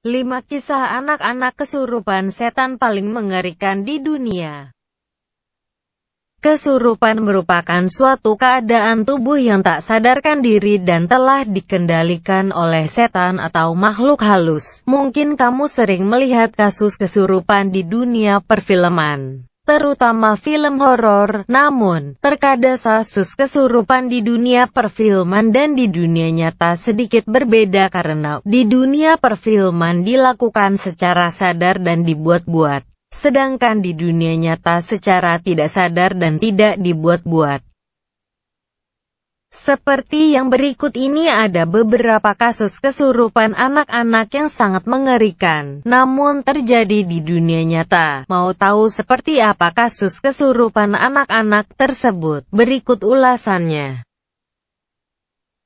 5 kisah anak-anak kesurupan setan paling mengerikan di dunia. Kesurupan merupakan suatu keadaan tubuh yang tak sadarkan diri dan telah dikendalikan oleh setan atau makhluk halus. Mungkin kamu sering melihat kasus kesurupan di dunia perfilman, terutama film horor. Namun, terkadang kasus kesurupan di dunia perfilman dan di dunia nyata sedikit berbeda karena di dunia perfilman dilakukan secara sadar dan dibuat-buat, sedangkan di dunia nyata secara tidak sadar dan tidak dibuat-buat. Seperti yang berikut ini ada beberapa kasus kesurupan anak-anak yang sangat mengerikan, namun terjadi di dunia nyata. Mau tahu seperti apa kasus kesurupan anak-anak tersebut? Berikut ulasannya.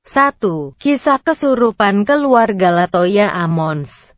1. Kisah kesurupan keluarga Latoya Ammons.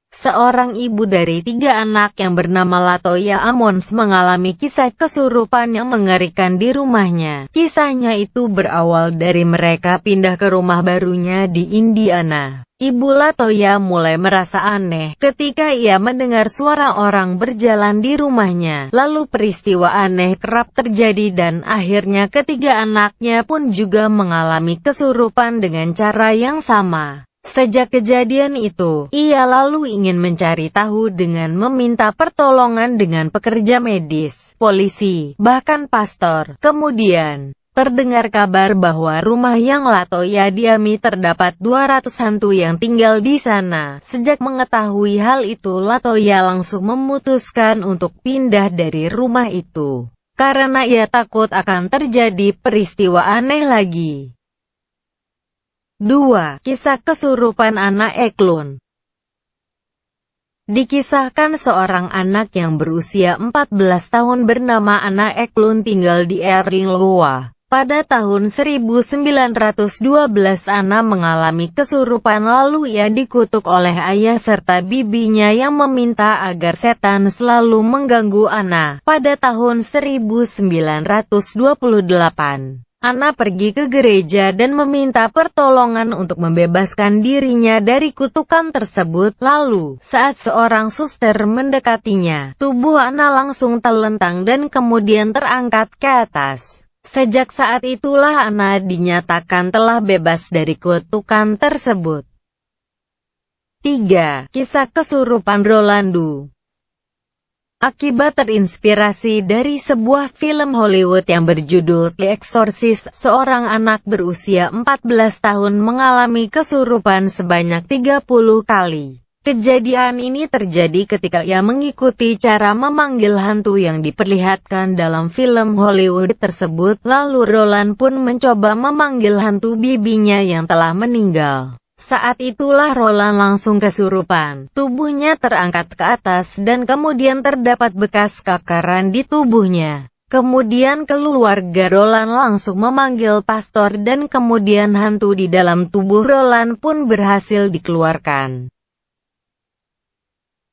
Seorang ibu dari 3 anak yang bernama Latoya Ammons mengalami kisah kesurupan yang mengerikan di rumahnya. Kisahnya itu berawal dari mereka pindah ke rumah barunya di Indiana. Ibu Latoya mulai merasa aneh ketika ia mendengar suara orang berjalan di rumahnya. Lalu peristiwa aneh kerap terjadi dan akhirnya ketiga anaknya pun juga mengalami kesurupan dengan cara yang sama. Sejak kejadian itu, ia lalu ingin mencari tahu dengan meminta pertolongan dengan pekerja medis, polisi, bahkan pastor. Kemudian, terdengar kabar bahwa rumah yang Latoya diami terdapat 200 hantu yang tinggal di sana. Sejak mengetahui hal itu, Latoya langsung memutuskan untuk pindah dari rumah itu, karena ia takut akan terjadi peristiwa aneh lagi. 2. Kisah kesurupan anak Eklund. Dikisahkan seorang anak yang berusia 14 tahun bernama Anna Eklund tinggal di Erlingoa. Pada tahun 1912 Anna mengalami kesurupan lalu ia dikutuk oleh ayah serta bibinya yang meminta agar setan selalu mengganggu Anna. Pada tahun 1928. Anna pergi ke gereja dan meminta pertolongan untuk membebaskan dirinya dari kutukan tersebut. Lalu, saat seorang suster mendekatinya, tubuh Anna langsung terlentang dan kemudian terangkat ke atas. Sejak saat itulah Anna dinyatakan telah bebas dari kutukan tersebut. 3. Kisah kesurupan Rolando. Akibat terinspirasi dari sebuah film Hollywood yang berjudul The Exorcist, seorang anak berusia 14 tahun mengalami kesurupan sebanyak 30 kali. Kejadian ini terjadi ketika ia mengikuti cara memanggil hantu yang diperlihatkan dalam film Hollywood tersebut. Lalu Roland pun mencoba memanggil hantu bibinya yang telah meninggal. Saat itulah Roland langsung kesurupan. Tubuhnya terangkat ke atas dan kemudian terdapat bekas kakaran di tubuhnya. Kemudian keluarga Roland langsung memanggil pastor dan kemudian hantu di dalam tubuh Roland pun berhasil dikeluarkan.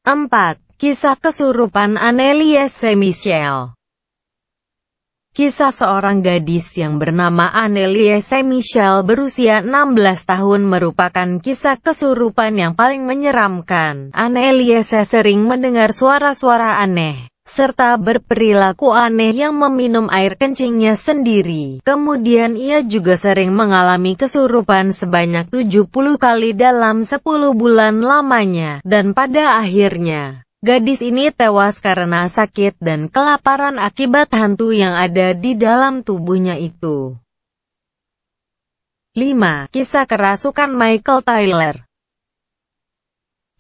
4. Kisah kesurupan Anneliese Michel. Kisah seorang gadis yang bernama Anneliese Michel berusia 16 tahun merupakan kisah kesurupan yang paling menyeramkan. Anneliese sering mendengar suara-suara aneh, serta berperilaku aneh yang meminum air kencingnya sendiri. Kemudian ia juga sering mengalami kesurupan sebanyak 70 kali dalam 10 bulan lamanya. Dan pada akhirnya, gadis ini tewas karena sakit dan kelaparan akibat hantu yang ada di dalam tubuhnya itu. 5. Kisah kerasukan Michael Tyler.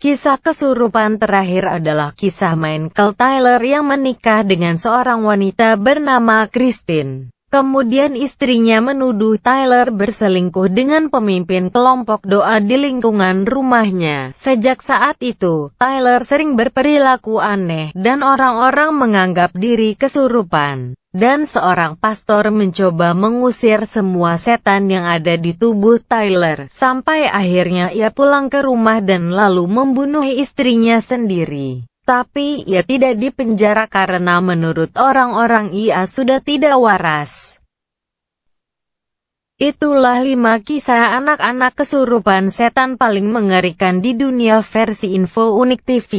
Kisah kesurupan terakhir adalah kisah Michael Tyler yang menikah dengan seorang wanita bernama Christine. Kemudian istrinya menuduh Tyler berselingkuh dengan pemimpin kelompok doa di lingkungan rumahnya. Sejak saat itu, Tyler sering berperilaku aneh dan orang-orang menganggap diri kesurupan. Dan seorang pastor mencoba mengusir semua setan yang ada di tubuh Tyler. Sampai akhirnya ia pulang ke rumah dan lalu membunuh istrinya sendiri. Tapi ia tidak dipenjara karena menurut orang-orang ia sudah tidak waras. Itulah 5 kisah anak-anak kesurupan setan paling mengerikan di dunia versi Info Unik TV.